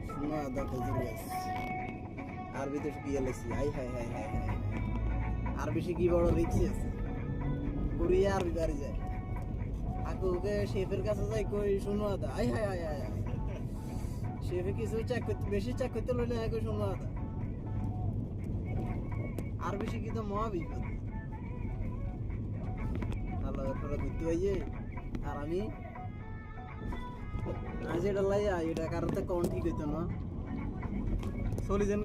শোনা দা খেজুর গাছ আরবিতে গিয়ে লেছি হাই হাই হাই হাই হাই আর বেশি কি বড় রিক্স আছে কোরিয়া আরবি বাড়ি যায় আকুকে শেফের কাছে যাই কই শোনা দা হাই হাই হাই হাই শেফে কিছু চেক করতে বেশি চেক করতে লইলে হ্যাঁ কই শোনা দা আর বেশি কি তো মহা বিপদ আল্লাহ করে ঘুরতে হইয়ে আর আমি আজ এটা লাই এটা কারোতে কোন ঠিক হইতো না চলি যেন